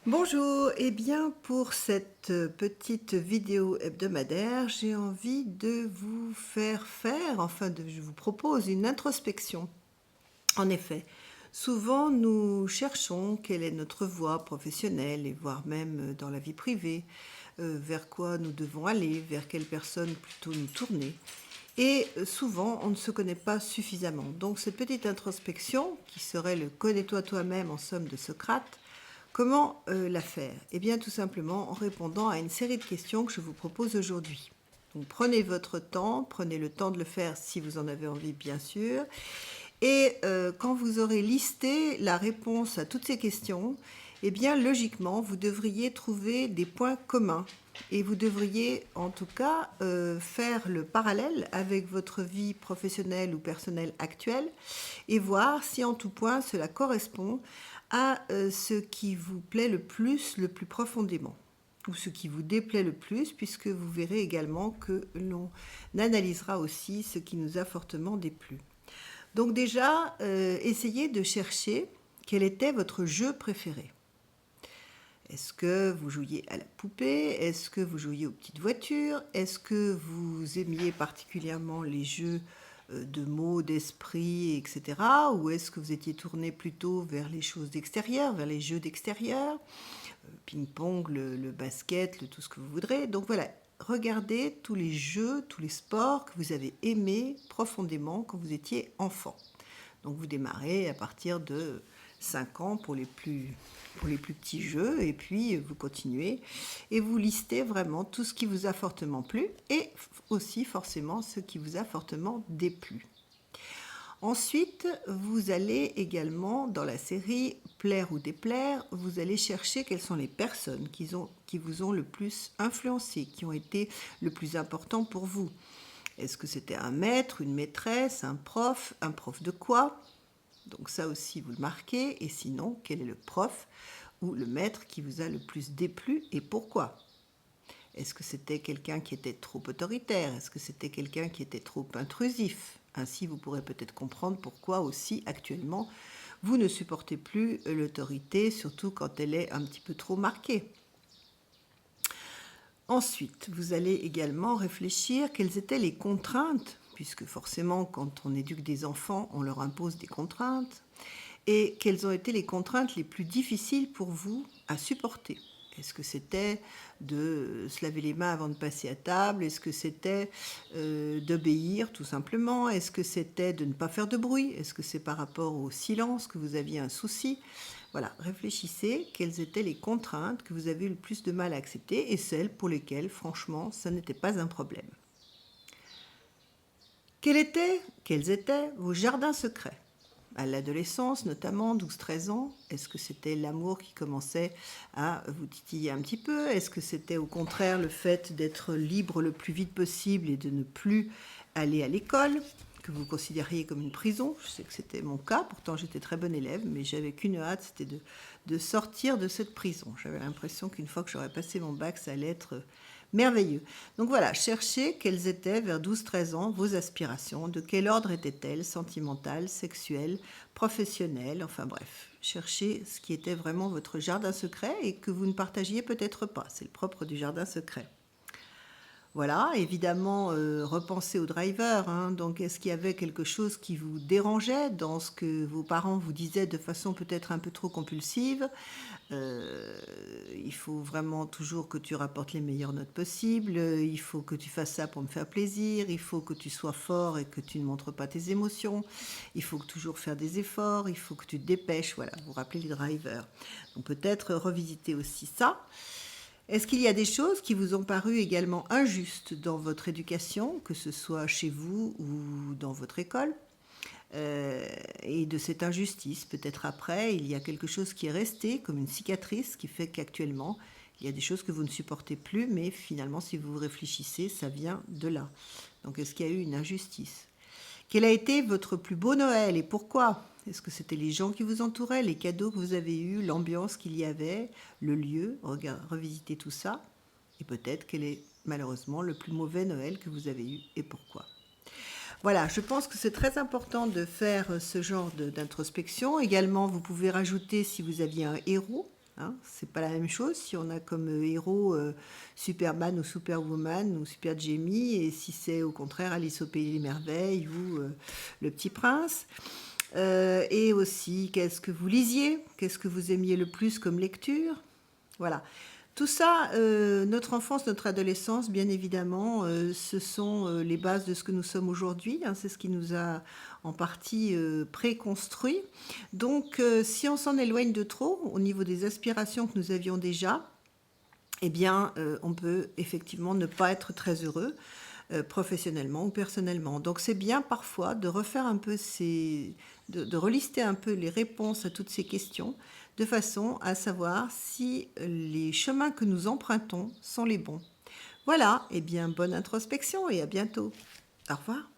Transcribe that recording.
Bonjour, eh bien pour cette petite vidéo hebdomadaire, j'ai envie de vous je vous propose une introspection. En effet, souvent nous cherchons quelle est notre voie professionnelle et voire même dans la vie privée, vers quoi nous devons aller, vers quelle personne plutôt nous tourner. Et souvent, on ne se connaît pas suffisamment. Donc cette petite introspection, qui serait le connais-toi toi-même en somme de Socrate, comment la faire? Eh bien tout simplement en répondant à une série de questions que je vous propose aujourd'hui. Donc prenez votre temps, prenez le temps de le faire si vous en avez envie bien sûr. Et quand vous aurez listé la réponse à toutes ces questions, eh bien logiquement vous devriez trouver des points communs. Et vous devriez en tout cas faire le parallèle avec votre vie professionnelle ou personnelle actuelle et voir si en tout point cela correspond à ce qui vous plaît le plus profondément ou ce qui vous déplaît le plus, puisque vous verrez également que l'on analysera aussi ce qui nous a fortement déplu. Donc déjà, essayez de chercher quel était votre jeu préféré. Est-ce que vous jouiez à la poupée? Est-ce que vous jouiez aux petites voitures? Est-ce que vous aimiez particulièrement les jeux de mots, d'esprit, etc. Ou est-ce que vous étiez tourné plutôt vers les choses d'extérieur, vers les jeux d'extérieur, ping-pong, le basket, tout ce que vous voudrez. Donc voilà, regardez tous les jeux, tous les sports que vous avez aimés profondément quand vous étiez enfant. Donc vous démarrez à partir de 5 ans pour les plus petits jeux, et puis vous continuez et vous listez vraiment tout ce qui vous a fortement plu et aussi forcément ce qui vous a fortement déplu. Ensuite, vous allez également, dans la série Plaire ou déplaire, vous allez chercher quelles sont les personnes qui vous ont le plus influencé, qui ont été le plus important pour vous. Est-ce que c'était un maître, une maîtresse, un prof de quoi? Donc ça aussi, vous le marquez. Et sinon, quel est le prof ou le maître qui vous a le plus déplu et pourquoi? Est-ce que c'était quelqu'un qui était trop autoritaire? Est-ce que c'était quelqu'un qui était trop intrusif? Ainsi, vous pourrez peut-être comprendre pourquoi aussi actuellement vous ne supportez plus l'autorité, surtout quand elle est un petit peu trop marquée. Ensuite, vous allez également réfléchir quelles étaient les contraintes, puisque forcément, quand on éduque des enfants, on leur impose des contraintes, et quelles ont été les contraintes les plus difficiles pour vous à supporter. Est-ce que c'était de se laver les mains avant de passer à table? Est-ce que c'était d'obéir tout simplement? Est-ce que c'était de ne pas faire de bruit? Est-ce que c'est par rapport au silence que vous aviez un souci? Voilà, réfléchissez quelles étaient les contraintes que vous avez eu le plus de mal à accepter et celles pour lesquelles, franchement, ça n'était pas un problème. Quels étaient vos jardins secrets? À l'adolescence, notamment 12-13 ans, est-ce que c'était l'amour qui commençait à vous titiller un petit peu? Est-ce que c'était au contraire le fait d'être libre le plus vite possible et de ne plus aller à l'école, que vous considériez comme une prison? Je sais que c'était mon cas, pourtant j'étais très bonne élève, mais j'avais qu'une hâte, c'était de sortir de cette prison. J'avais l'impression qu'une fois que j'aurais passé mon bac, ça allait être merveilleux. Donc voilà, cherchez quelles étaient vers 12-13 ans vos aspirations, de quel ordre étaient-elles, sentimentales, sexuelles, professionnelles, enfin bref. Cherchez ce qui était vraiment votre jardin secret et que vous ne partagiez peut-être pas. C'est le propre du jardin secret. Voilà, évidemment, repensez au driver, hein. Donc, est-ce qu'il y avait quelque chose qui vous dérangeait dans ce que vos parents vous disaient de façon peut-être un peu trop compulsive? Il faut vraiment toujours que tu rapportes les meilleures notes possibles, il faut que tu fasses ça pour me faire plaisir, il faut que tu sois fort et que tu ne montres pas tes émotions, il faut toujours faire des efforts, il faut que tu te dépêches, voilà, vous rappelez les drivers. Donc peut-être revisiter aussi ça. Est-ce qu'il y a des choses qui vous ont paru également injustes dans votre éducation, que ce soit chez vous ou dans votre école? Et de cette injustice, peut-être après, il y a quelque chose qui est resté comme une cicatrice qui fait qu'actuellement, il y a des choses que vous ne supportez plus, mais finalement, si vous réfléchissez, ça vient de là. Donc, est-ce qu'il y a eu une injustice? Quel a été votre plus beau Noël et pourquoi? Est-ce que c'était les gens qui vous entouraient, les cadeaux que vous avez eus, l'ambiance qu'il y avait, le lieu? Revisitez tout ça. Et peut-être quel est malheureusement le plus mauvais Noël que vous avez eu et pourquoi? Voilà, je pense que c'est très important de faire ce genre d'introspection. Également, vous pouvez rajouter si vous aviez un héros. Hein. C'est pas la même chose si on a comme héros Superman ou Superwoman ou Super Jamie, et si c'est au contraire Alice au Pays des Merveilles ou Le Petit Prince. Et aussi, qu'est-ce que vous lisiez? Qu'est-ce que vous aimiez le plus comme lecture? Voilà. Tout ça, notre enfance, notre adolescence, bien évidemment, ce sont les bases de ce que nous sommes aujourd'hui. Hein, c'est ce qui nous a en partie préconstruit. Donc, si on s'en éloigne de trop au niveau des aspirations que nous avions déjà, eh bien, on peut effectivement ne pas être très heureux professionnellement ou personnellement. Donc, c'est bien parfois de refaire un peu de relister un peu les réponses à toutes ces questions, de façon à savoir si les chemins que nous empruntons sont les bons. Voilà, eh bien, bonne introspection et à bientôt. Au revoir.